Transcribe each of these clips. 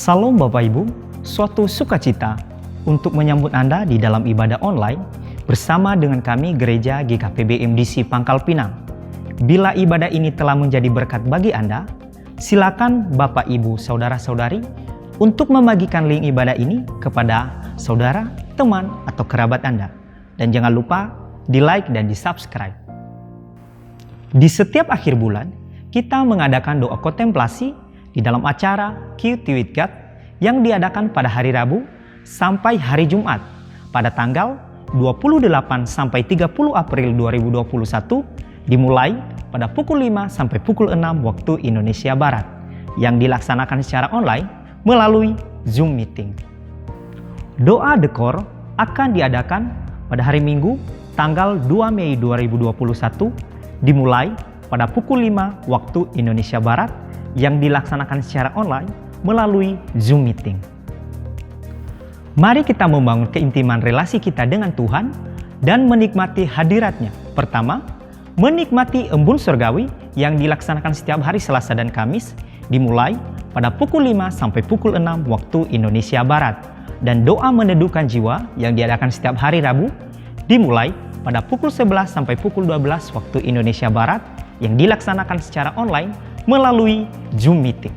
Salam Bapak Ibu, suatu sukacita untuk menyambut Anda di dalam ibadah online bersama dengan kami Gereja GKPB MDC Pangkal Pinang. Bila ibadah ini telah menjadi berkat bagi Anda, silakan Bapak Ibu Saudara-saudari untuk membagikan link ibadah ini kepada saudara, teman, atau kerabat Anda. Dan jangan lupa di-like dan di-subscribe. Di setiap akhir bulan, kita mengadakan doa kontemplasi di dalam acara QT with God yang diadakan pada hari Rabu sampai hari Jumat pada tanggal 28 sampai 30 April 2021 dimulai pada pukul 5 sampai pukul 6 waktu Indonesia Barat yang dilaksanakan secara online melalui Zoom meeting. Doa dekor akan diadakan pada hari Minggu tanggal 2 Mei 2021 dimulai pada pukul 5 waktu Indonesia Barat yang dilaksanakan secara online melalui Zoom meeting. Mari kita membangun keintiman relasi kita dengan Tuhan dan menikmati hadiratnya. Pertama, menikmati embun surgawi yang dilaksanakan setiap hari Selasa dan Kamis dimulai pada pukul 5 sampai pukul 6 waktu Indonesia Barat. Dan doa meneduhkan jiwa yang diadakan setiap hari Rabu dimulai pada pukul 11 sampai pukul 12 waktu Indonesia Barat yang dilaksanakan secara online melalui Zoom meeting.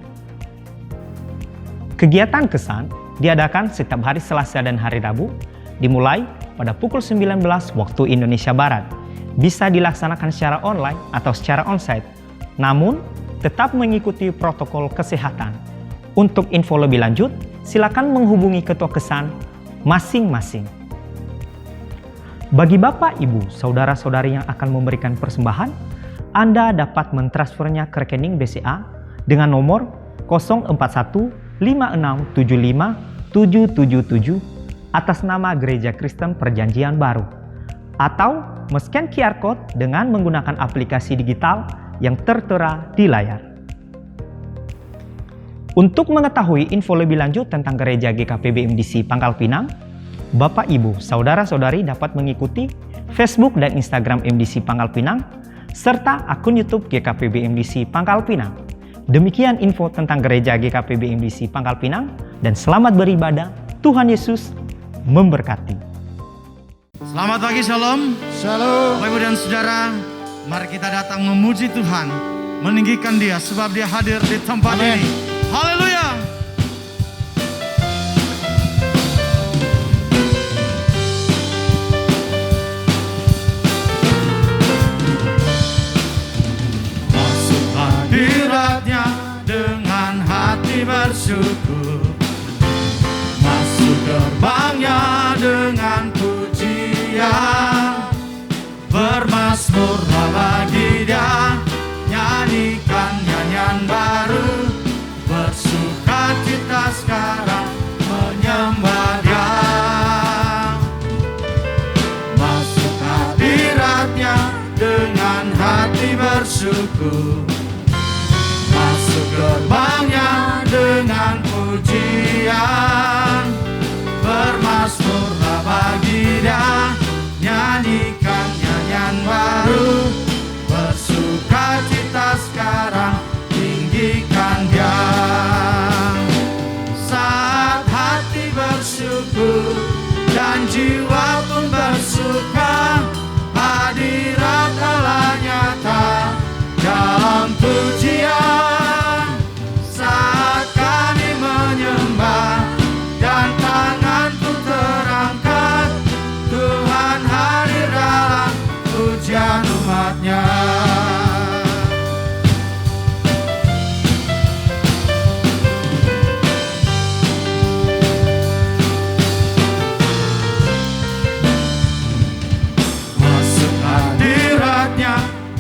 Kegiatan kesan diadakan setiap hari Selasa dan hari Rabu dimulai pada pukul 19 waktu Indonesia Barat. Bisa dilaksanakan secara online atau secara onsite, namun tetap mengikuti protokol kesehatan. Untuk info lebih lanjut, silakan menghubungi ketua kesan masing-masing. Bagi Bapak, Ibu, Saudara-saudari yang akan memberikan persembahan, Anda dapat mentransfernya ke rekening BCA dengan nomor 04156757777 atas nama Gereja Kristen Perjanjian Baru, atau men-scan QR Code dengan menggunakan aplikasi digital yang tertera di layar. Untuk mengetahui info lebih lanjut tentang Gereja GKPB MDC Pangkal Pinang, Bapak, Ibu, Saudara-saudari dapat mengikuti Facebook dan Instagram MDC Pangkal Pinang, serta akun YouTube GKPB MDC Pangkal Pinang. Demikian info tentang Gereja GKPB MDC Pangkal Pinang, dan selamat beribadah. Tuhan Yesus memberkati. Selamat pagi, Shalom. Shalom. Bapak, Ibu, dan Saudara, mari kita datang memuji Tuhan, meninggikan Dia sebab Dia hadir di tempat Amen. ini. Haleluya. Masuk hadiratnya dengan hati bersyukur, masuk gerbangnya dengan pujian, bermazmurlah bagi Dia, nyanyikan nyanyian baru, bersukacita sekarang menyembah Dia. Masuk hadiratnya dengan hati bersyukur, masuk gerbangnya dengan pujian, bermazmurlah bagi Dia, nyanyikan nyanyian baru, bersukacita sekarang tinggikan Dia. Saat hati bersyukur dan jiwa pun bersuka, hadirat Allah nyata dalam pujian. Saat kami menyembah dan tangan pun terangkat, Tuhan hadir dalam pujian umat-Nya.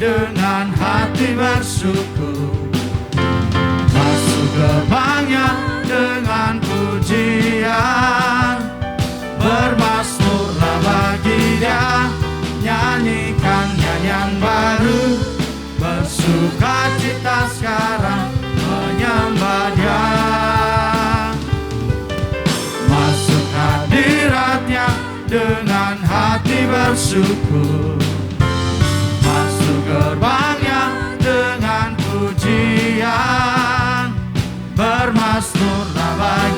Dengan hati bersyukur, masuk gerbangnya dengan pujian, bermazmurlah bagi Dia, nyanyikan nyanyian baru, bersukacita sekarang menyembah Dia. Masuk hadiratnya dengan hati bersyukur, gerbangnya dengan pujian, bermazmurlah bagi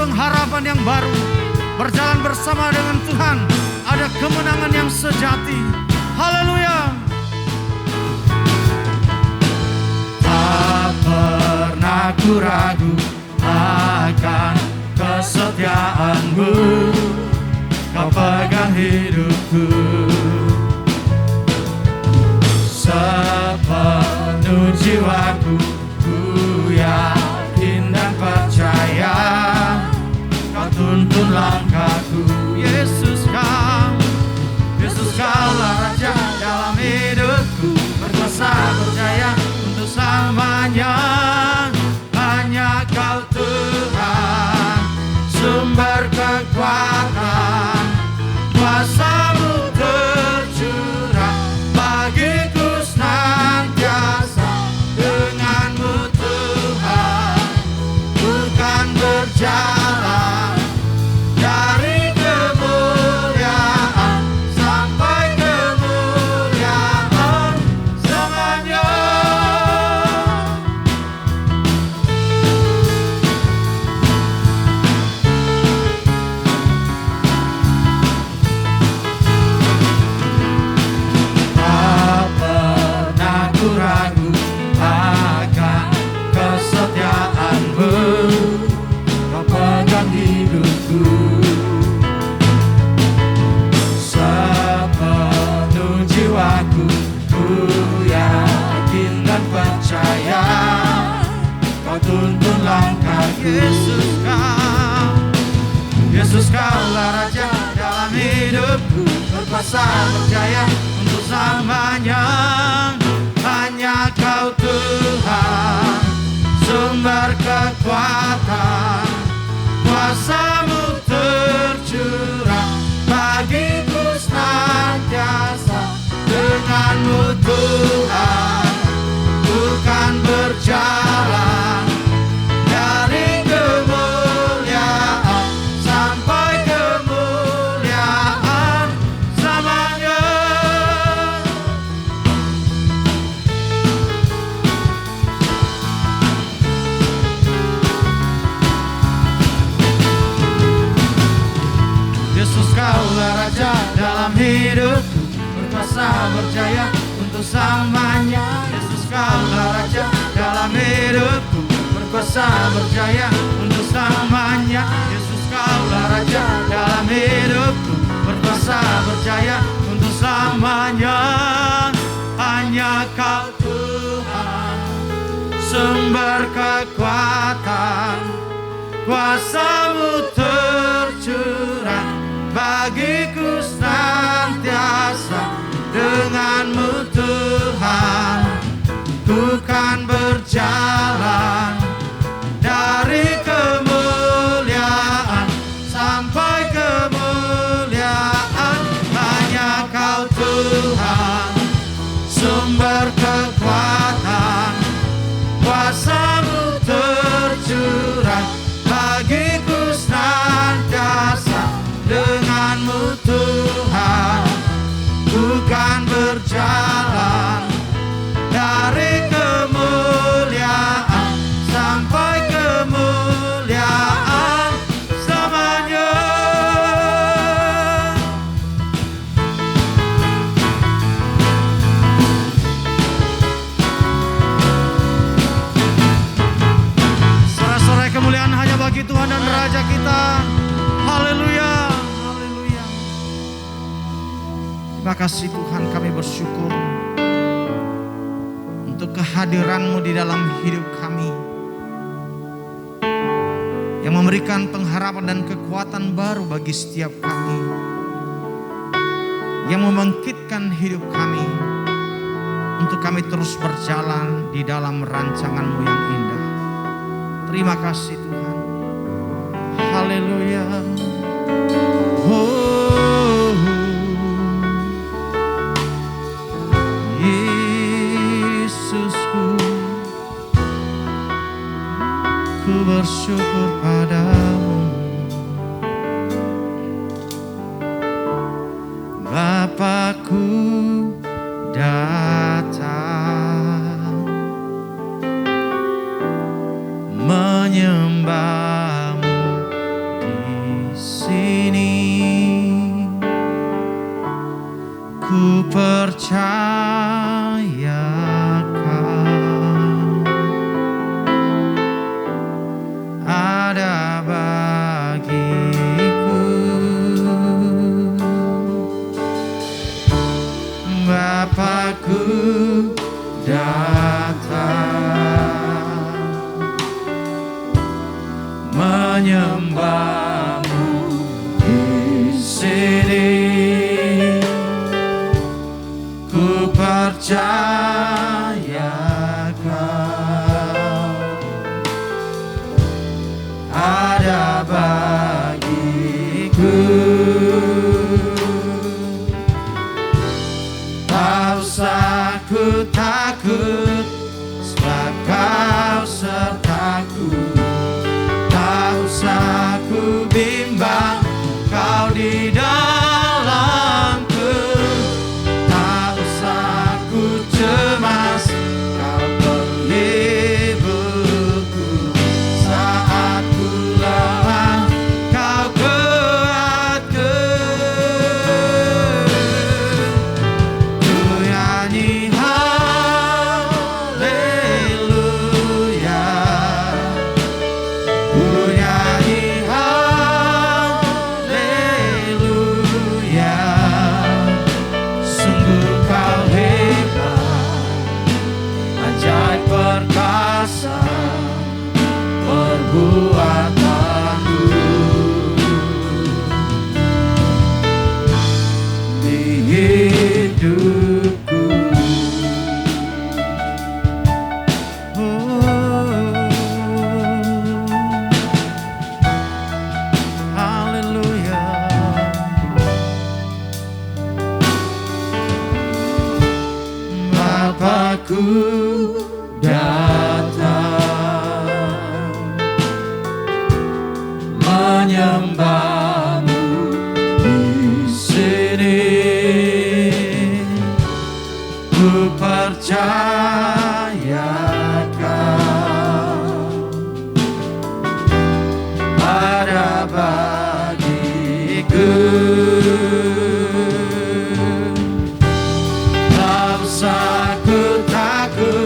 pengharapan yang baru. Berjalan bersama dengan Tuhan, ada kemenangan yang sejati. Haleluya. Tak pernah ku ragu akan kesetiaan-Mu, Kau pegang hidupku. Sepenuh jiwaku ku yakin dan percaya, Kau tuntun langkahku. Yesus Kaulah Raja dalam hidupku, berkuasa berjaya untuk selamanya. Hanya Kau Tuhan, sumber kekuatan, kuasa-Mu tercurah bagiku senantiasa. Dengan-Mu Tuhan, bukan berjalan dari kemuliaan sampai kemuliaan selamanya. Tak pernah ku ragu akan kesetiaan-Mu, Kau pegang hidupku. Sepenuh jiwaku ku yakin dan percaya, Kau tuntun langkah. Yesus Kaulah Raja dalam hidupku, berkuasa berjaya untuk selamanya. Hanya Kau Tuhan, sumber kekuatan, kuasa-Mu tercurah bagiku senantiasa. Dengan-Mu Tuhan, bukan berjalan dari kemuliaan sampai kemuliaan selamanya. Yesus Kaulah Raja dalam hidupku, berkuasa berjaya untuk selamanya. Yesus Kaulah Raja dalam hidupku, berkuasa berjaya untuk selamanya. Yesus Kaulah Raja dalam hidupku, berkuasa berjaya untuk selamanya. Hanya Kau Tuhan, sumber kekuatan, kuasa-Mu tercurah bagiku senantiasa. Dengan-Mu Tuhan, bukan berjalan dari kemuliaan sampai kemuliaan. Hanya Kau Tuhan, sumber kekuatan, kuasa-Mu tercurah bagiku senantiasa. Dengan-Mu Tuhan, bukan berjalan dari kemuliaan sampai kemuliaan selamanya. Sorak-sorai kemuliaan hanya bagi Tuhan dan Raja kita. Haleluya, haleluya. Terima kasih Tuhan, kami bersyukur untuk kehadiran-Mu di dalam hidup kami, yang memberikan pengharapan dan kekuatan baru bagi setiap kami, yang membangkitkan hidup kami untuk kami terus berjalan di dalam rancangan-Mu yang indah. Terima kasih Tuhan. Haleluya. Oh, Yesusku, ku bersyukur padamu. Bapakku datang menyembah-Mu ku percayakan ada bagiku. Bapakku datang menyembahmu di sini. Ku percayakan ada bagiku. Tak usah ku takut, sebab kau sertaku. Tak usah ku bimbang, kau di dalamku. Tak usah ku cemas, kau penghiburku. Saat ku lemah, kau kuatku. Ku nyanyi haleluya, ku nyanyi haleluya. Sungguh kau hebat, ajaib perkasa perbuatanmu di hidupku. Haleluya. Bapakku datang menyembahmu di sini. Ku percayakan ada bagiku. Tak usah ku takut,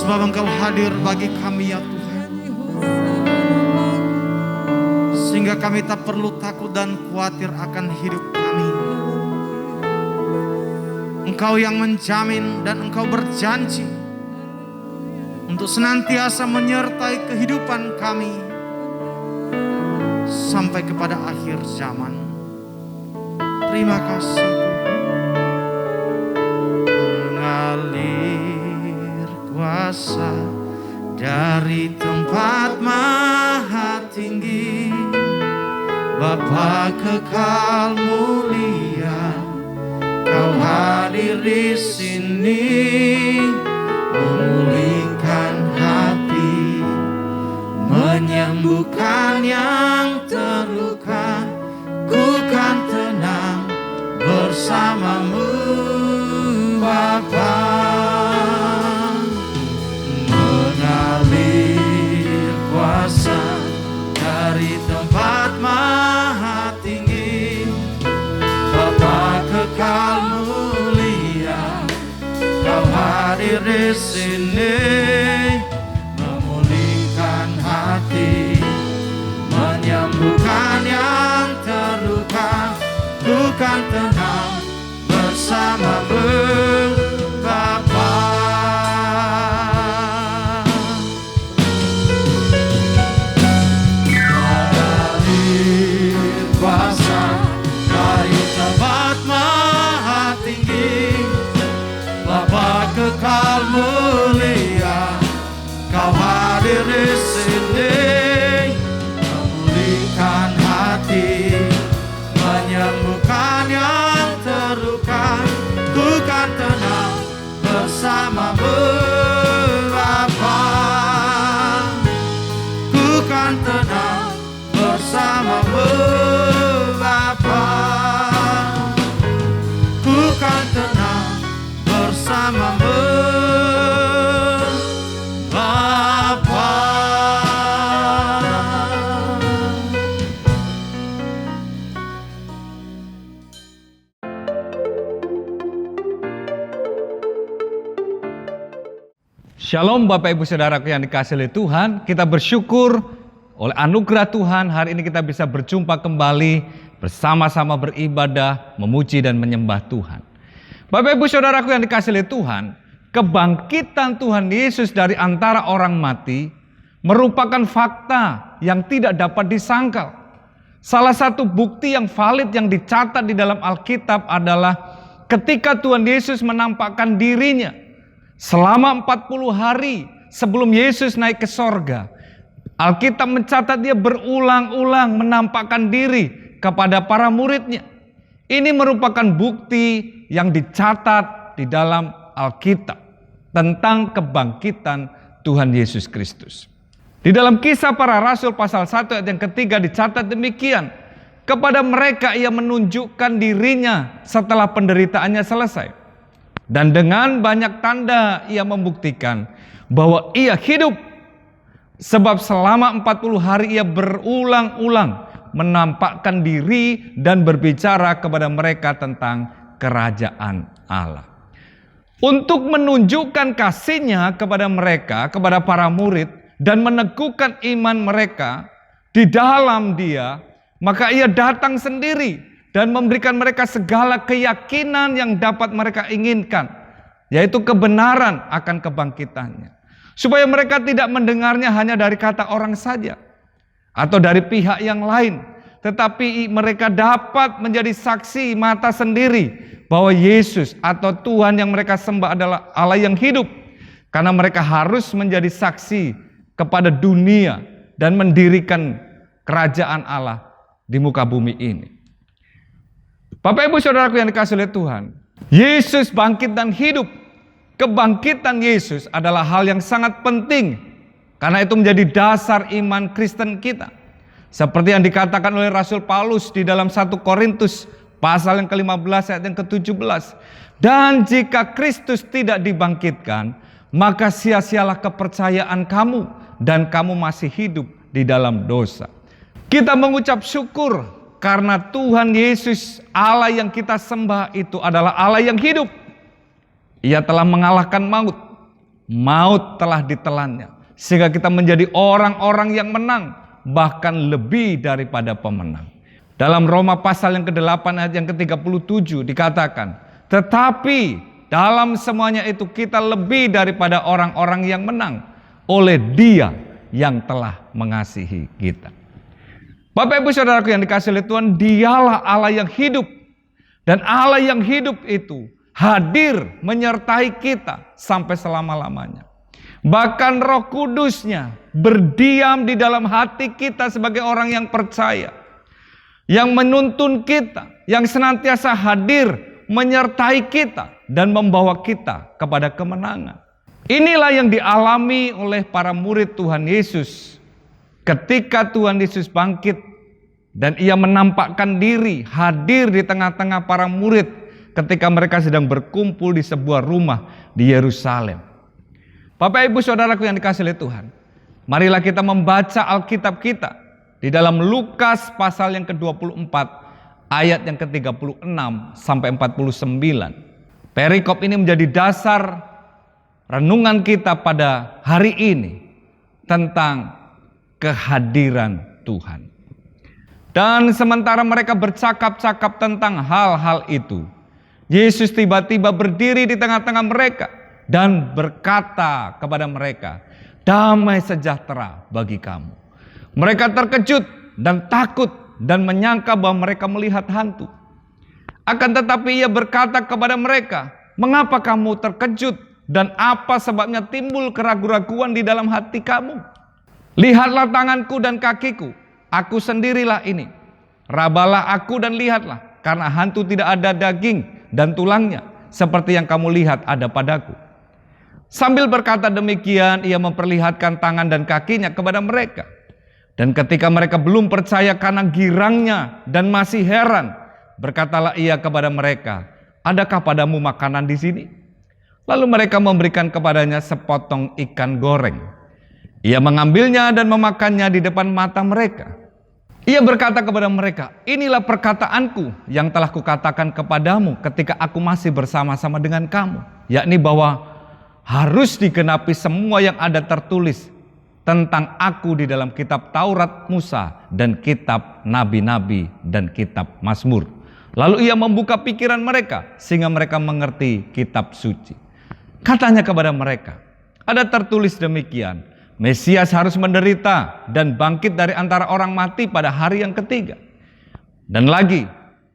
Sebab Engkau hadir bagi kami ya Tuhan. Sehingga kami tak perlu takut dan khawatir akan hidup kami. Engkau yang menjamin dan Engkau berjanji untuk senantiasa menyertai kehidupan kami sampai kepada akhir zaman. Terima kasih. Mengalir kuasa dari tempat maha tinggi, Bapa kekal mulia, Kau hadir di sini, memulihkan hati, menyembuhkan yang terluka. Ku kan tenang bersamamu Bapa. Mengalir kuasa dari tempat maha tinggi, Bapa kekal mulia, Kau hadir di sini, memulihkan hati, menyembuhkan yang terluka. Ku kan tenang bersamamu Bapa. Mengalir kuasa dari tempat maha tinggi, Bapa kekal mulia, Kau hadir di sini, memulihkan hati, menyembuhkan yang terluka. Ku kan tenang bersamamu Bapa. Ku kan tenang bersamamu Bapa. Ku kan tenang bersamamu Bapa. Shalom Bapak Ibu Saudaraku yang dikasihi oleh Tuhan. Kita bersyukur oleh anugerah Tuhan hari ini kita bisa berjumpa kembali, bersama-sama beribadah, memuji dan menyembah Tuhan. Bapak Ibu Saudaraku yang dikasihi oleh Tuhan, kebangkitan Tuhan Yesus dari antara orang mati merupakan fakta yang tidak dapat disangkal. Salah satu bukti yang valid yang dicatat di dalam Alkitab adalah ketika Tuhan Yesus menampakkan dirinya selama 40 hari sebelum Yesus naik ke sorga. Alkitab mencatat dia berulang-ulang menampakkan diri kepada para muridnya. Ini merupakan bukti yang dicatat di dalam Alkitab tentang kebangkitan Tuhan Yesus Kristus. Di dalam Kisah Para Rasul pasal 1 ayat yang ketiga dicatat demikian. Kepada mereka ia menunjukkan dirinya setelah penderitaannya selesai. Dan dengan banyak tanda ia membuktikan bahwa ia hidup. Sebab selama 40 hari ia berulang-ulang menampakkan diri dan berbicara kepada mereka tentang kerajaan Allah. Untuk menunjukkan kasihnya kepada mereka, kepada para murid, dan meneguhkan iman mereka di dalam dia, maka ia datang sendiri dan memberikan mereka segala keyakinan yang dapat mereka inginkan, yaitu kebenaran akan kebangkitannya. Supaya mereka tidak mendengarnya hanya dari kata orang saja, atau dari pihak yang lain, tetapi mereka dapat menjadi saksi mata sendiri bahwa Yesus atau Tuhan yang mereka sembah adalah Allah yang hidup. Karena mereka harus menjadi saksi kepada dunia dan mendirikan kerajaan Allah di muka bumi ini. Bapak Ibu Saudaraku yang dikasihi oleh Tuhan, Yesus bangkit dan hidup. Kebangkitan Yesus adalah hal yang sangat penting karena itu menjadi dasar iman Kristen kita. Seperti yang dikatakan oleh Rasul Paulus di dalam 1 Korintus pasal yang ke-15 ayat yang ke-17. Dan jika Kristus tidak dibangkitkan, maka sia-sialah kepercayaan kamu dan kamu masih hidup di dalam dosa. Kita mengucap syukur karena Tuhan Yesus, Allah yang kita sembah itu adalah Allah yang hidup. Ia telah mengalahkan maut. maut telah ditelannya. Sehingga kita menjadi orang-orang yang menang, bahkan lebih daripada pemenang. Dalam Roma pasal yang ke-8 ayat yang ke-37 dikatakan, tetapi dalam semuanya itu kita lebih daripada orang-orang yang menang oleh Dia yang telah mengasihi kita. Bapak Ibu Saudaraku yang dikasihi oleh Tuhan, Dialah Allah yang hidup. Dan Allah yang hidup itu hadir menyertai kita sampai selama-lamanya. Bahkan Roh Kudusnya berdiam di dalam hati kita sebagai orang yang percaya. Yang menuntun kita, yang senantiasa hadir menyertai kita dan membawa kita kepada kemenangan. Inilah yang dialami oleh para murid Tuhan Yesus ketika Tuhan Yesus bangkit dan Ia menampakkan diri hadir di tengah-tengah para murid ketika mereka sedang berkumpul di sebuah rumah di Yerusalem. Bapak Ibu Saudaraku yang dikasihi oleh Tuhan, marilah kita membaca Alkitab kita di dalam Lukas pasal yang ke-24 ayat yang ke-36 sampai 49. Perikop ini menjadi dasar renungan kita pada hari ini tentang kehadiran Tuhan. Dan sementara mereka bercakap-cakap tentang hal-hal itu, Yesus tiba-tiba berdiri di tengah-tengah mereka dan berkata kepada mereka, damai sejahtera bagi kamu. Mereka terkejut dan takut dan menyangka bahwa mereka melihat hantu. Akan tetapi Ia berkata kepada mereka, mengapa kamu terkejut dan apa sebabnya timbul keraguan-raguan di dalam hati kamu? Lihatlah tanganku dan kakiku, aku sendirilah ini. Rabalah aku dan lihatlah, karena hantu tidak ada daging dan tulangnya, seperti yang kamu lihat ada padaku. Sambil berkata demikian, Ia memperlihatkan tangan dan kakinya kepada mereka. Dan ketika mereka belum percaya karena girangnya dan masih heran, berkatalah Ia kepada mereka, adakah padamu makanan di sini? Lalu mereka memberikan kepadanya sepotong ikan goreng. Ia mengambilnya dan memakannya di depan mata mereka. Ia berkata kepada mereka, inilah perkataanku yang telah kukatakan kepadamu ketika aku masih bersama-sama dengan kamu. Yakni bahwa harus digenapi semua yang ada tertulis tentang aku di dalam kitab Taurat Musa dan kitab Nabi-Nabi dan kitab Mazmur. Lalu Ia membuka pikiran mereka sehingga mereka mengerti kitab suci. Katanya kepada mereka, ada tertulis demikian, Mesias harus menderita dan bangkit dari antara orang mati pada hari yang ketiga. Dan lagi,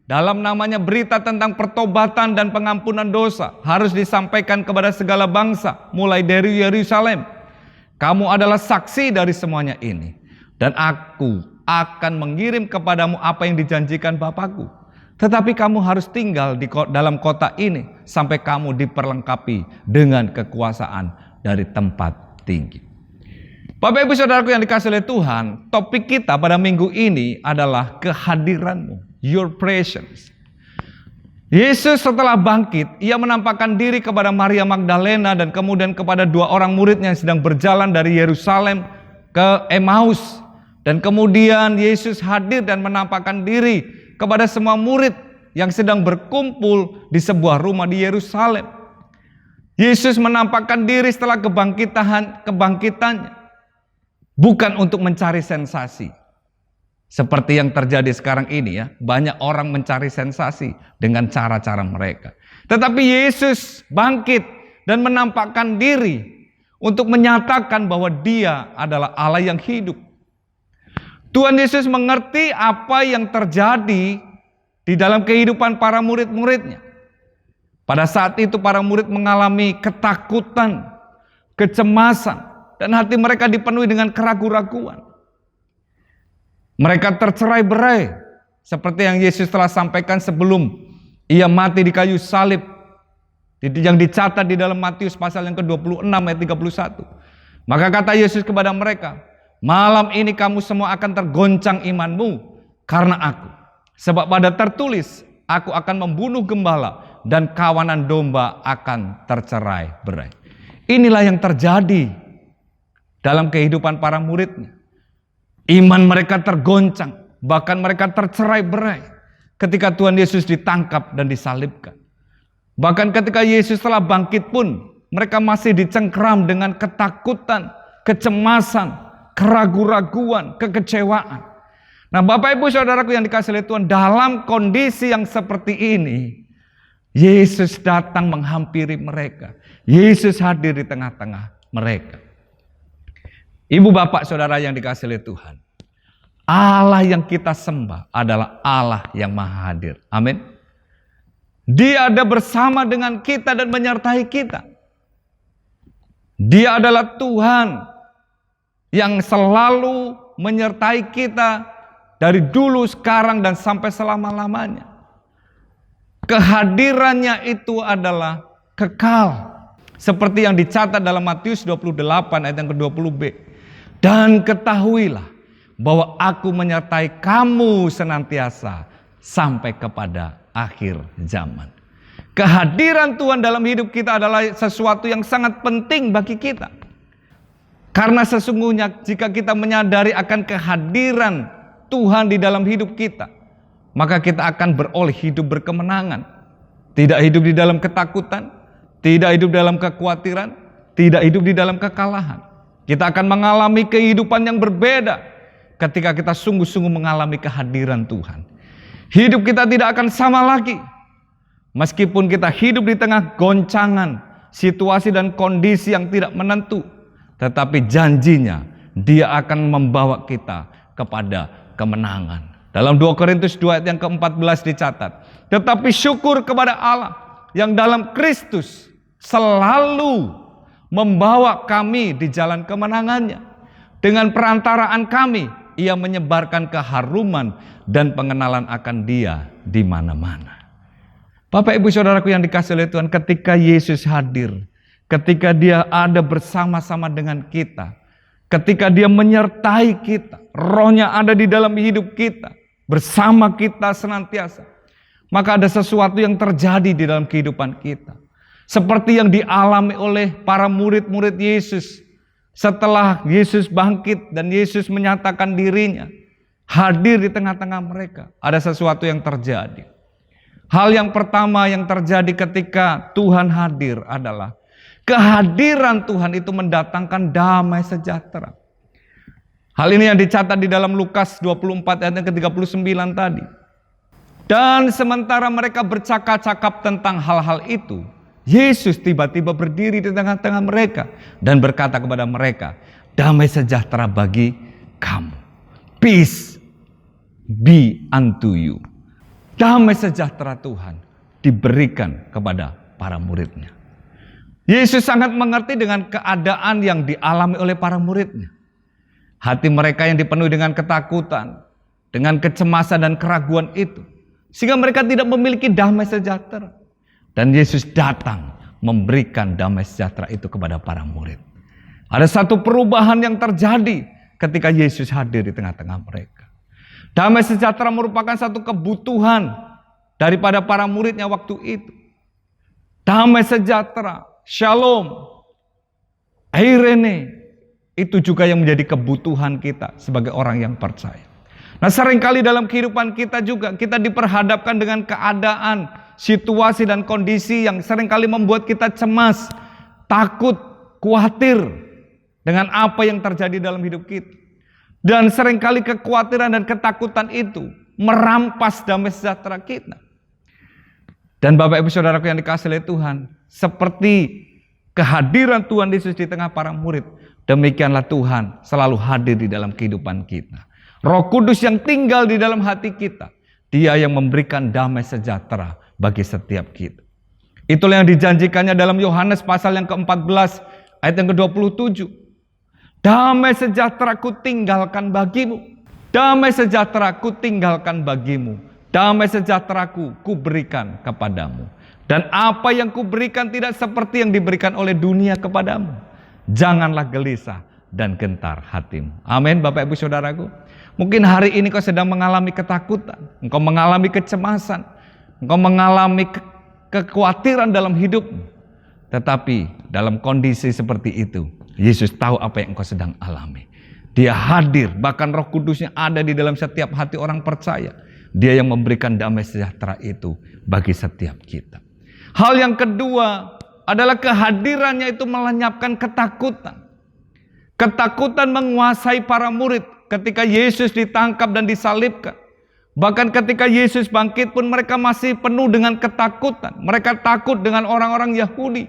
dalam namanya berita tentang pertobatan dan pengampunan dosa harus disampaikan kepada segala bangsa, mulai dari Yerusalem. Kamu adalah saksi dari semuanya ini. Dan aku akan mengirim kepadamu apa yang dijanjikan Bapakku. Tetapi kamu harus tinggal di dalam kota ini sampai kamu diperlengkapi dengan kekuasaan dari tempat tinggi. Bapak Ibu Saudaraku yang dikasihi oleh Tuhan, topik kita pada minggu ini adalah kehadiranmu, your presence. Yesus setelah bangkit, Ia menampakkan diri kepada Maria Magdalena dan kemudian kepada dua orang muridnya yang sedang berjalan dari Yerusalem ke Emmaus. Dan kemudian Yesus hadir dan menampakkan diri kepada semua murid yang sedang berkumpul di sebuah rumah di Yerusalem. Yesus menampakkan diri setelah kebangkitannya. Bukan untuk mencari sensasi. Seperti yang terjadi sekarang ini ya. Banyak orang mencari sensasi dengan cara-cara mereka. Tetapi Yesus bangkit dan menampakkan diri untuk menyatakan bahwa Dia adalah Allah yang hidup. Tuhan Yesus mengerti apa yang terjadi di dalam kehidupan para murid-muridnya. Pada saat itu para murid mengalami ketakutan, kecemasan, dan hati mereka dipenuhi dengan keraguan-raguan. Mereka tercerai-berai seperti yang Yesus telah sampaikan sebelum Ia mati di kayu salib, yang dicatat di dalam Matius pasal yang ke-26 ayat 31. Maka kata Yesus kepada mereka, malam ini kamu semua akan tergoncang imanmu karena aku. Sebab pada tertulis, aku akan membunuh gembala dan kawanan domba akan tercerai-berai. Inilah yang terjadi dalam kehidupan para muridnya. Iman mereka tergoncang, bahkan mereka tercerai-berai ketika Tuhan Yesus ditangkap dan disalibkan. Bahkan ketika Yesus telah bangkit pun, mereka masih dicengkram dengan ketakutan, kecemasan, keraguan-raguan, kekecewaan. Nah, Bapak Ibu Saudaraku yang dikasihi oleh Tuhan, dalam kondisi yang seperti ini, Yesus datang menghampiri mereka. Yesus hadir di tengah-tengah mereka. Ibu bapak saudara yang dikasihi oleh Tuhan, Allah yang kita sembah adalah Allah yang maha hadir. Amin. Dia ada bersama dengan kita dan menyertai kita. Dia adalah Tuhan yang selalu menyertai kita dari dulu, sekarang, dan sampai selama-lamanya. Kehadirannya itu adalah kekal. Seperti yang dicatat dalam Matius 28 ayat yang ke-20b. Dan ketahuilah bahwa aku menyertai kamu senantiasa sampai kepada akhir zaman. Kehadiran Tuhan dalam hidup kita adalah sesuatu yang sangat penting bagi kita. Karena sesungguhnya jika kita menyadari akan kehadiran Tuhan di dalam hidup kita, maka kita akan beroleh hidup berkemenangan. Tidak hidup di dalam ketakutan, tidak hidup dalam kekhawatiran, tidak hidup di dalam kekalahan. Kita akan mengalami kehidupan yang berbeda ketika kita sungguh-sungguh mengalami kehadiran Tuhan. Hidup kita tidak akan sama lagi. Meskipun kita hidup di tengah goncangan, situasi dan kondisi yang tidak menentu, tetapi janjinya Dia akan membawa kita kepada kemenangan. Dalam 2 Korintus 2 ayat yang ke-14 dicatat, tetapi syukur kepada Allah yang dalam Kristus selalu membawa kami di jalan kemenangannya. Dengan perantaraan kami, Ia menyebarkan keharuman dan pengenalan akan Dia di mana-mana. Bapak Ibu Saudaraku yang dikasihi oleh Tuhan, ketika Yesus hadir, ketika Dia ada bersama-sama dengan kita, ketika Dia menyertai kita, Roh-Nya ada di dalam hidup kita, bersama kita senantiasa, maka ada sesuatu yang terjadi di dalam kehidupan kita. Seperti yang dialami oleh para murid-murid Yesus setelah Yesus bangkit dan Yesus menyatakan dirinya hadir di tengah-tengah mereka. Ada sesuatu yang terjadi. Hal yang pertama yang terjadi ketika Tuhan hadir adalah kehadiran Tuhan itu mendatangkan damai sejahtera. Hal ini yang dicatat di dalam Lukas 24 ayat yang ke-39 tadi. Dan sementara mereka bercakap-cakap tentang hal-hal itu, Yesus tiba-tiba berdiri di tengah-tengah mereka dan berkata kepada mereka, damai sejahtera bagi kamu. Peace be unto you. Damai sejahtera Tuhan diberikan kepada para muridnya. Yesus sangat mengerti dengan keadaan yang dialami oleh para muridnya. Hati mereka yang dipenuhi dengan ketakutan, dengan kecemasan dan keraguan itu, sehingga mereka tidak memiliki damai sejahtera. Dan Yesus datang memberikan damai sejahtera itu kepada para murid. Ada satu perubahan yang terjadi ketika Yesus hadir di tengah-tengah mereka. Damai sejahtera merupakan satu kebutuhan daripada para muridnya waktu itu. Damai sejahtera, shalom, eirene, itu juga yang menjadi kebutuhan kita sebagai orang yang percaya. Nah, seringkali dalam kehidupan kita juga kita diperhadapkan dengan keadaan, situasi dan kondisi yang seringkali membuat kita cemas, takut, khawatir dengan apa yang terjadi dalam hidup kita. Dan seringkali kekhawatiran dan ketakutan itu merampas damai sejahtera kita. Dan Bapak Ibu Saudaraku yang dikasihi oleh Tuhan, seperti kehadiran Tuhan Yesus di tengah para murid, demikianlah Tuhan selalu hadir di dalam kehidupan kita. Roh Kudus yang tinggal di dalam hati kita, Dia yang memberikan damai sejahtera bagi setiap kita. Itulah yang dijanjikannya dalam Yohanes pasal yang ke-14 ayat yang ke-27. Damai sejahtera ku tinggalkan bagimu. Damai sejahtera ku tinggalkan bagimu. Damai sejahtera ku berikan kepadamu. Dan apa yang ku berikan tidak seperti yang diberikan oleh dunia kepadamu. Janganlah gelisah dan gentar hatimu. Amin Bapak Ibu Saudaraku. Mungkin hari ini kau sedang mengalami ketakutan. Engkau mengalami kecemasan. Engkau mengalami kekhawatiran dalam hidupmu. Tetapi dalam kondisi seperti itu, Yesus tahu apa yang engkau sedang alami. Dia hadir, bahkan Roh Kudusnya ada di dalam setiap hati orang percaya. Dia yang memberikan damai sejahtera itu bagi setiap kita. Hal yang kedua adalah kehadirannya itu melenyapkan ketakutan. Ketakutan menguasai para murid ketika Yesus ditangkap dan disalibkan. Bahkan ketika Yesus bangkit pun mereka masih penuh dengan ketakutan. Mereka takut dengan orang-orang Yahudi.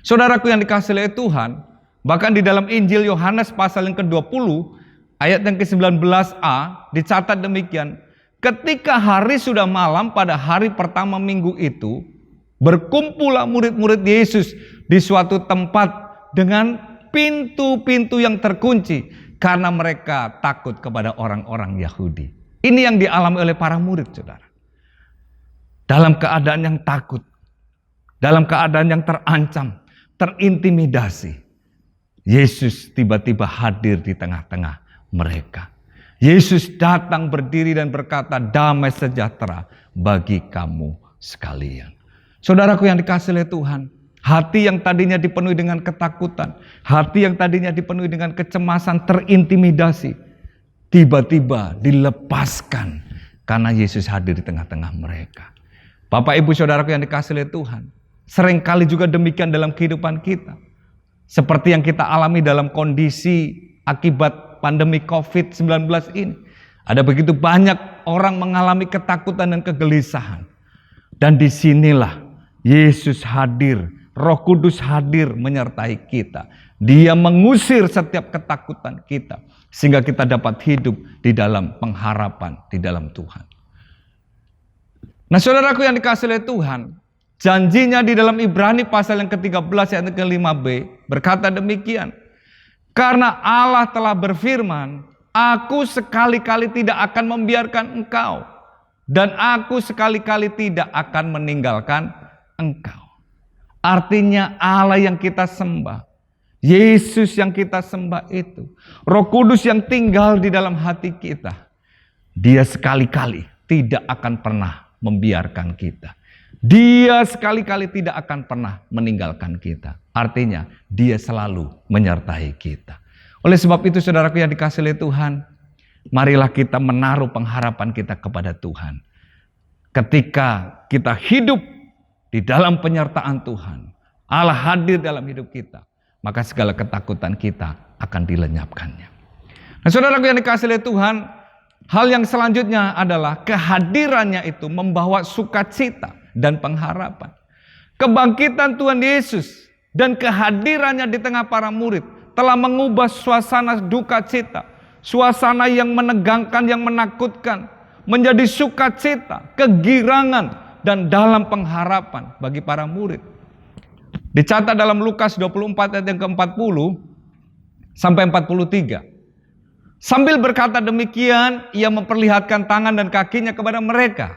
Saudaraku yang dikasihi oleh Tuhan, bahkan di dalam Injil Yohanes pasal yang ke-20, ayat yang ke-19a, dicatat demikian. Ketika hari sudah malam pada hari pertama minggu itu, berkumpullah murid-murid Yesus di suatu tempat dengan pintu-pintu yang terkunci karena mereka takut kepada orang-orang Yahudi. Ini yang dialami oleh para murid, saudara. Dalam keadaan yang takut, dalam keadaan yang terancam, terintimidasi, Yesus tiba-tiba hadir di tengah-tengah mereka. Yesus datang berdiri dan berkata, damai sejahtera bagi kamu sekalian. Saudaraku yang dikasihi oleh Tuhan, hati yang tadinya dipenuhi dengan ketakutan, hati yang tadinya dipenuhi dengan kecemasan, terintimidasi, tiba-tiba dilepaskan karena Yesus hadir di tengah-tengah mereka. Bapak Ibu Saudaraku yang dikasihi oleh Tuhan, seringkali juga demikian dalam kehidupan kita. Seperti yang kita alami dalam kondisi akibat pandemi COVID-19 ini. Ada begitu banyak orang mengalami ketakutan dan kegelisahan. Dan disinilah Yesus hadir, Roh Kudus hadir menyertai kita. Dia mengusir setiap ketakutan kita. Sehingga kita dapat hidup di dalam pengharapan di dalam Tuhan. Nah saudaraku yang dikasihi oleh Tuhan, janjinya di dalam Ibrani pasal yang ke-13 ayat ke-5b berkata demikian. Karena Allah telah berfirman, aku sekali-kali tidak akan membiarkan engkau. Dan aku sekali-kali tidak akan meninggalkan engkau. Artinya Allah yang kita sembah, Yesus yang kita sembah itu, Roh Kudus yang tinggal di dalam hati kita, Dia sekali-kali tidak akan pernah membiarkan kita. Dia sekali-kali tidak akan pernah meninggalkan kita. Artinya Dia selalu menyertai kita. Oleh sebab itu saudaraku yang dikasihi oleh Tuhan, marilah kita menaruh pengharapan kita kepada Tuhan. Ketika kita hidup di dalam penyertaan Tuhan, Allah hadir dalam hidup kita, maka segala ketakutan kita akan dilenyapkannya. Nah saudaraku yang dikasihi oleh Tuhan, hal yang selanjutnya adalah kehadirannya itu membawa sukacita dan pengharapan. Kebangkitan Tuhan Yesus dan kehadirannya di tengah para murid telah mengubah suasana duka cita, suasana yang menegangkan, yang menakutkan, menjadi sukacita, kegirangan, dan dalam pengharapan bagi para murid. Dicatat dalam Lukas 24 ayat yang ke-40 sampai 43. Sambil berkata demikian, ia memperlihatkan tangan dan kakinya kepada mereka.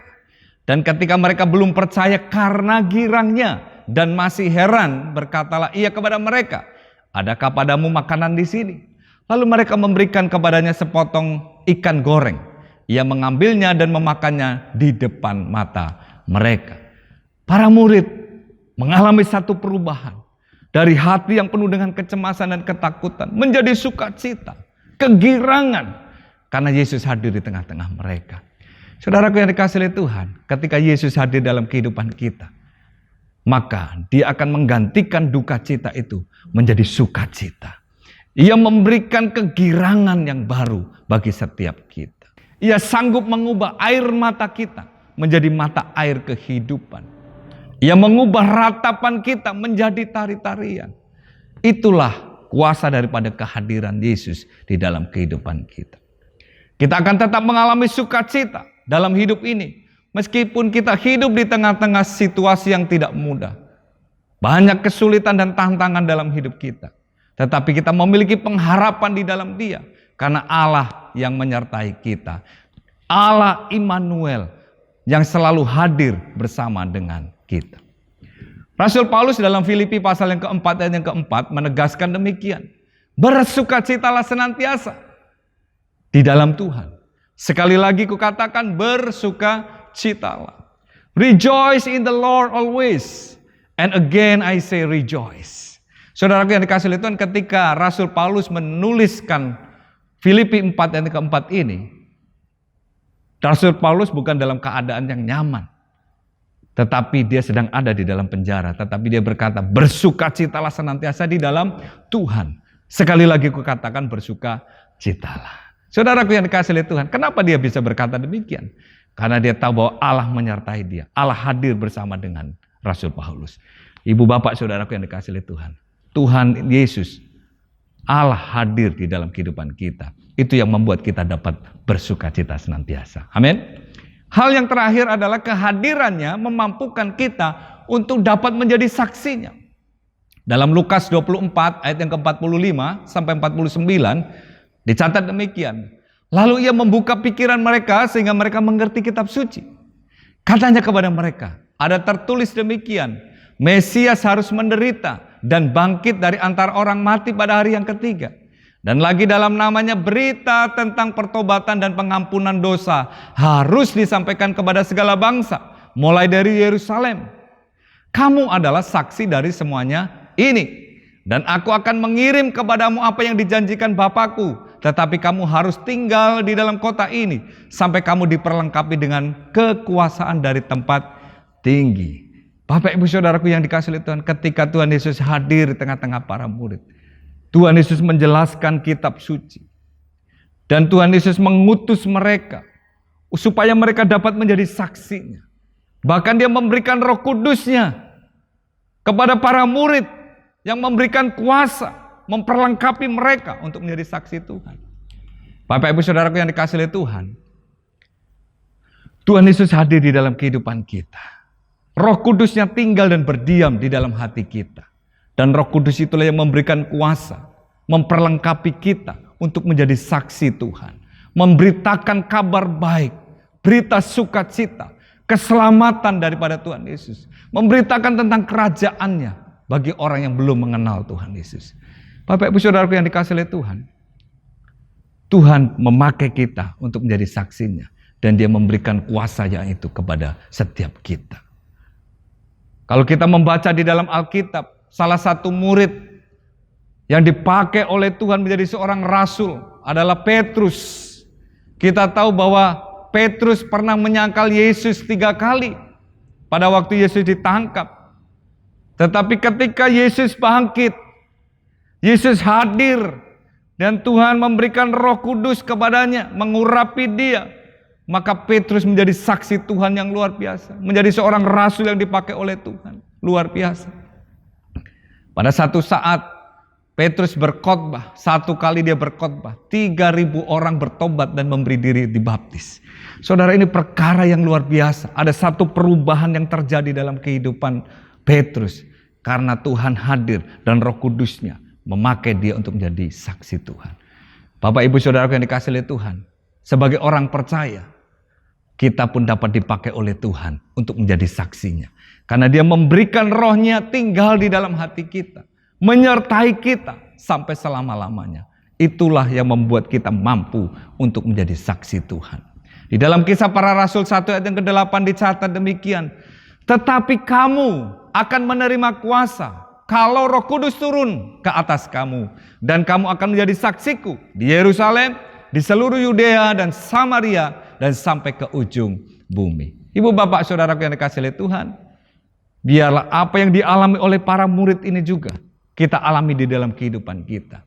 Dan ketika mereka belum percaya karena girangnya dan masih heran, berkatalah ia kepada mereka, adakah padamu makanan di sini? Lalu mereka memberikan kepadanya sepotong ikan goreng. Ia mengambilnya dan memakannya di depan mata mereka. Para murid mengalami satu perubahan. Dari hati yang penuh dengan kecemasan dan ketakutan menjadi sukacita, kegirangan, karena Yesus hadir di tengah-tengah mereka. Saudaraku yang dikasihi oleh Tuhan, ketika Yesus hadir dalam kehidupan kita, maka Dia akan menggantikan duka cita itu menjadi sukacita. Ia memberikan kegirangan yang baru bagi setiap kita. Ia sanggup mengubah air mata kita menjadi mata air kehidupan. Ia mengubah ratapan kita menjadi tari-tarian. Itulah kuasa daripada kehadiran Yesus di dalam kehidupan kita. Kita akan tetap mengalami sukacita dalam hidup ini, meskipun kita hidup di tengah-tengah situasi yang tidak mudah. Banyak kesulitan dan tantangan dalam hidup kita. Tetapi kita memiliki pengharapan di dalam Dia. Karena Allah yang menyertai kita. Allah Immanuel yang selalu hadir bersama dengan kita. Rasul Paulus dalam Filipi pasal yang keempat dan yang keempat menegaskan demikian. Bersukacitalah senantiasa di dalam Tuhan. Sekali lagi kukatakan bersukacitalah. Rejoice in the Lord always. And again I say rejoice. Saudaraku yang dikasihi oleh Tuhan, ketika Rasul Paulus menuliskan Filipi 4 ayat keempat ini, Rasul Paulus bukan dalam keadaan yang nyaman. tetapi dia sedang ada di dalam penjara. Tetapi dia berkata, bersukacitalah senantiasa di dalam Tuhan. Sekali lagi kukatakan, bersukacitalah. Saudaraku yang dikasihi oleh Tuhan, kenapa dia bisa berkata demikian? Karena dia tahu bahwa Allah menyertai dia. Allah hadir bersama dengan Rasul Paulus. Ibu bapak saudaraku yang dikasihi oleh Tuhan, Tuhan Yesus, Allah hadir di dalam kehidupan kita. Itu yang membuat kita dapat bersukacita senantiasa. Amin. Hal yang terakhir adalah kehadirannya memampukan kita untuk dapat menjadi saksinya. Dalam Lukas 24 ayat yang ke-45 sampai 49 dicatat demikian. Lalu ia membuka pikiran mereka sehingga mereka mengerti kitab suci. Katanya kepada mereka, ada tertulis demikian, Mesias harus menderita dan bangkit dari antara orang mati pada hari yang ketiga. Dan lagi dalam namanya berita tentang pertobatan dan pengampunan dosa harus disampaikan kepada segala bangsa, mulai dari Yerusalem. Kamu adalah saksi dari semuanya ini. Dan aku akan mengirim kepadamu apa yang dijanjikan Bapakku. Tetapi kamu harus tinggal di dalam kota ini sampai kamu diperlengkapi dengan kekuasaan dari tempat tinggi. Bapak ibu saudaraku yang dikasihi oleh Tuhan, ketika Tuhan Yesus hadir di tengah-tengah para murid, Tuhan Yesus menjelaskan kitab suci. Dan Tuhan Yesus mengutus mereka supaya mereka dapat menjadi saksinya. Bahkan dia memberikan Roh Kudus-Nya kepada para murid yang memberikan kuasa, memperlengkapi mereka untuk menjadi saksi Tuhan. Bapak ibu saudaraku yang dikasihi oleh Tuhan, Tuhan Yesus hadir di dalam kehidupan kita. Roh Kudus-Nya tinggal dan berdiam di dalam hati kita. Dan Roh Kudus itulah yang memberikan kuasa, memperlengkapi kita untuk menjadi saksi Tuhan. Memberitakan kabar baik, berita sukacita, keselamatan daripada Tuhan Yesus. Memberitakan tentang kerajaan-Nya bagi orang yang belum mengenal Tuhan Yesus. Bapak ibu saudaraku yang dikasihi oleh Tuhan, Tuhan memakai kita untuk menjadi saksinya. Dan dia memberikan kuasanya itu kepada setiap kita. Kalau kita membaca di dalam Alkitab, salah satu murid yang dipakai oleh Tuhan menjadi seorang rasul adalah Petrus. Kita tahu bahwa Petrus pernah menyangkal Yesus 3 kali pada waktu Yesus ditangkap. Tetapi ketika Yesus bangkit, Yesus hadir dan Tuhan memberikan Roh Kudus kepadanya, mengurapi dia. Maka Petrus menjadi saksi Tuhan yang luar biasa. Menjadi seorang rasul yang dipakai oleh Tuhan. Luar biasa. Pada satu saat Petrus berkhotbah. Satu kali dia berkhotbah. 3.000 orang bertobat dan memberi diri dibaptis. Saudara, ini perkara yang luar biasa. Ada satu perubahan yang terjadi dalam kehidupan Petrus. Karena Tuhan hadir dan Roh Kudus-Nya memakai dia untuk menjadi saksi Tuhan. Bapak ibu saudara yang dikasihi oleh Tuhan. Sebagai orang percaya, kita pun dapat dipakai oleh Tuhan untuk menjadi saksinya. Karena dia memberikan Roh-Nya tinggal di dalam hati kita. Menyertai kita sampai selama-lamanya. Itulah yang membuat kita mampu untuk menjadi saksi Tuhan. Di dalam Kisah Para Rasul 1 ayat yang ke-8 dicatat demikian. Tetapi kamu akan menerima kuasa kalau Roh Kudus turun ke atas kamu. Dan kamu akan menjadi saksiku di Yerusalem, di seluruh Yudea dan Samaria, dan sampai ke ujung bumi. Ibu bapak saudaraku yang dikasihi oleh Tuhan, biarlah apa yang dialami oleh para murid ini juga kita alami di dalam kehidupan kita.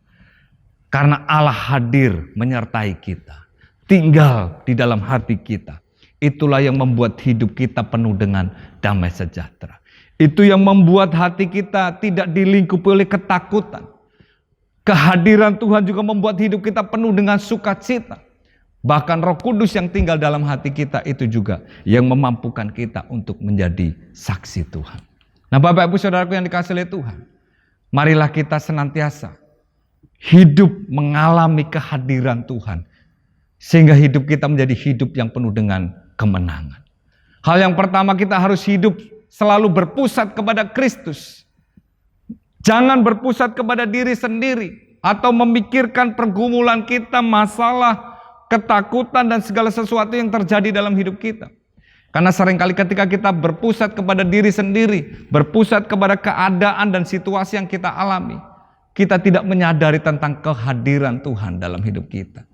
Karena Allah hadir menyertai kita, tinggal di dalam hati kita. Itulah yang membuat hidup kita penuh dengan damai sejahtera. Itu yang membuat hati kita tidak dilingkupi oleh ketakutan. Kehadiran Tuhan juga membuat hidup kita penuh dengan sukacita. Bahkan Roh Kudus yang tinggal dalam hati kita itu juga yang memampukan kita untuk menjadi saksi Tuhan. Nah Bapak Ibu Saudaraku yang dikasihi oleh Tuhan, marilah kita senantiasa hidup mengalami kehadiran Tuhan. Sehingga hidup kita menjadi hidup yang penuh dengan kemenangan. Hal yang pertama, kita harus hidup selalu berpusat kepada Kristus. Jangan berpusat kepada diri sendiri atau memikirkan pergumulan kita, masalah, ketakutan dan segala sesuatu yang terjadi dalam hidup kita. Karena seringkali ketika kita berpusat kepada diri sendiri, berpusat kepada keadaan dan situasi yang kita alami, kita tidak menyadari tentang kehadiran Tuhan dalam hidup kita.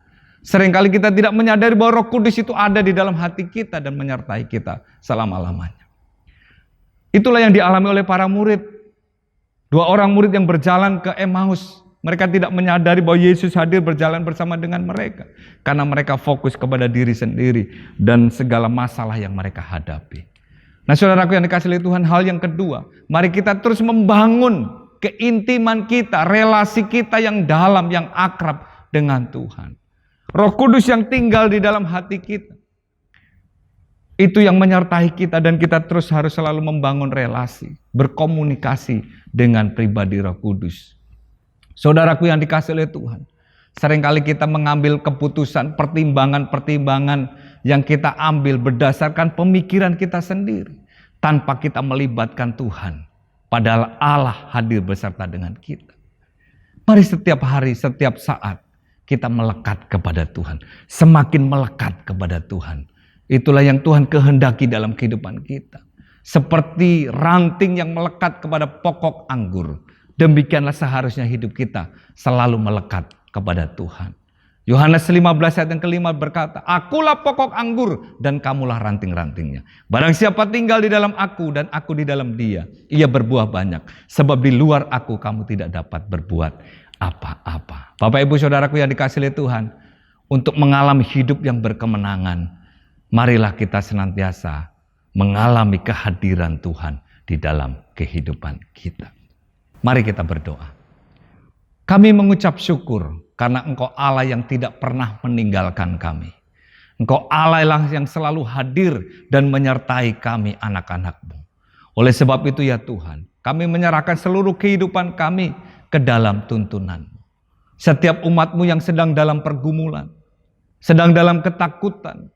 Seringkali kita tidak menyadari bahwa Roh Kudus itu ada di dalam hati kita dan menyertai kita selama-lamanya. Itulah yang dialami oleh para murid. 2 orang murid yang berjalan ke Emmaus. Mereka tidak menyadari bahwa Yesus hadir berjalan bersama dengan mereka. Karena mereka fokus kepada diri sendiri dan segala masalah yang mereka hadapi. Nah saudaraku yang dikasihi Tuhan, hal yang kedua, mari kita terus membangun keintiman kita, relasi kita yang dalam, yang akrab dengan Tuhan. Roh Kudus yang tinggal di dalam hati kita. Itu yang menyertai kita dan kita terus harus selalu membangun relasi, berkomunikasi dengan pribadi Roh Kudus. Saudaraku yang dikasihi oleh Tuhan, seringkali kita mengambil keputusan, pertimbangan-pertimbangan yang kita ambil berdasarkan pemikiran kita sendiri, tanpa kita melibatkan Tuhan. Padahal Allah hadir beserta dengan kita. Mari setiap hari, setiap saat, kita melekat kepada Tuhan. Semakin melekat kepada Tuhan. Itulah yang Tuhan kehendaki dalam kehidupan kita. Seperti ranting yang melekat kepada pokok anggur. Demikianlah seharusnya hidup kita selalu melekat kepada Tuhan. Yohanes 15 ayat yang kelima berkata, "Akulah pokok anggur dan kamulah ranting-rantingnya. Barang siapa tinggal di dalam aku dan aku di dalam dia, ia berbuah banyak. Sebab di luar aku kamu tidak dapat berbuat apa-apa." Bapak Ibu Saudaraku yang dikasihi Tuhan, untuk mengalami hidup yang berkemenangan, marilah kita senantiasa mengalami kehadiran Tuhan di dalam kehidupan kita. Mari kita berdoa. Kami mengucap syukur karena Engkau Allah yang tidak pernah meninggalkan kami. Engkau Allah yang selalu hadir dan menyertai kami anak-anak-Mu. Oleh sebab itu ya Tuhan, kami menyerahkan seluruh kehidupan kami ke dalam tuntunan-Mu. Setiap umat-Mu yang sedang dalam pergumulan, sedang dalam ketakutan,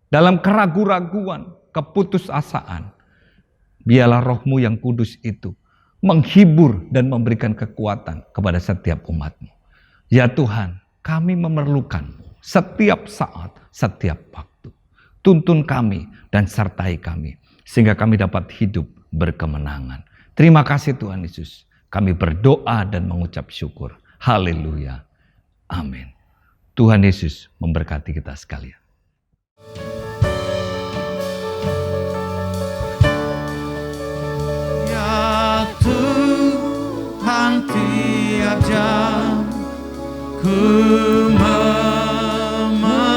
dalam keraguan-raguan, keputusasaan, biarlah Roh-Mu yang kudus itu menghibur dan memberikan kekuatan kepada setiap umat-Mu. Ya Tuhan, kami memerlukan-Mu setiap saat, setiap waktu. Tuntun kami dan sertai kami, sehingga kami dapat hidup berkemenangan. Terima kasih Tuhan Yesus. Kami berdoa dan mengucap syukur. Haleluya. Amin. Tuhan Yesus memberkati kita sekalian. Tuhan, tiap jam ku memerlukan-Mu.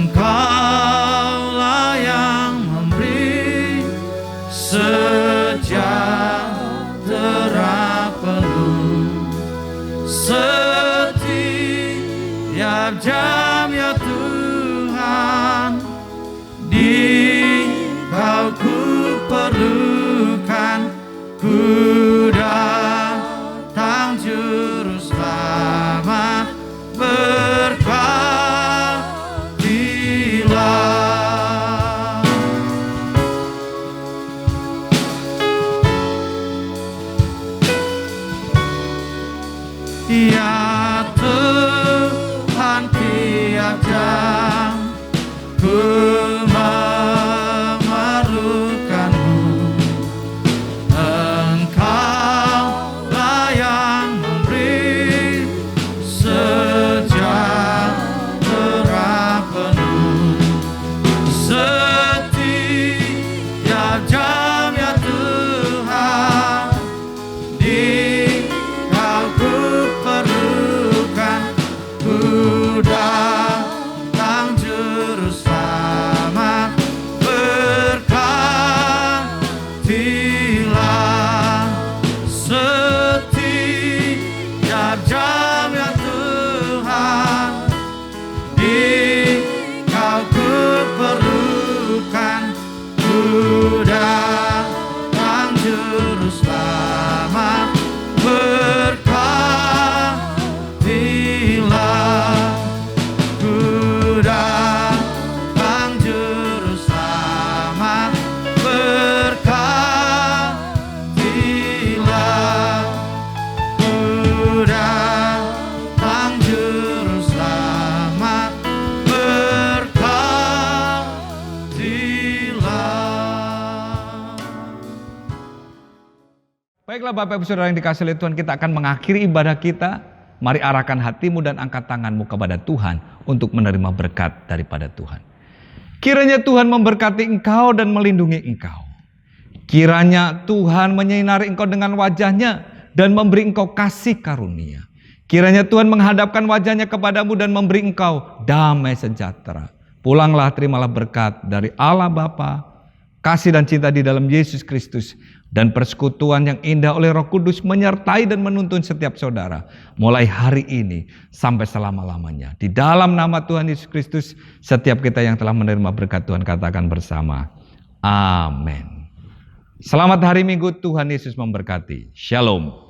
Engkaulah yang memberi sejahtera penuh setiap jam ya Tuhan. Kau ku perlukan, ku datang juru selamat, berkatilah. Ya Tuhan, tiap jam ku Baiklah Bapak Ibu Saudara yang dikasihi oleh Tuhan, kita akan mengakhiri ibadah kita. Mari arahkan hatimu dan angkat tanganmu kepada Tuhan untuk menerima berkat daripada Tuhan. Kiranya Tuhan memberkati engkau dan melindungi engkau. Kiranya Tuhan menyinari engkau dengan wajah-Nya dan memberi engkau kasih karunia. Kiranya Tuhan menghadapkan wajah-Nya kepadamu dan memberi engkau damai sejahtera. Pulanglah, terimalah berkat dari Allah Bapa, kasih dan cinta di dalam Yesus Kristus, dan persekutuan yang indah oleh Roh Kudus menyertai dan menuntun setiap saudara mulai hari ini sampai selama-lamanya. Di dalam nama Tuhan Yesus Kristus, setiap kita yang telah menerima berkat Tuhan katakan bersama, amin. Selamat hari Minggu, Tuhan Yesus memberkati. Shalom.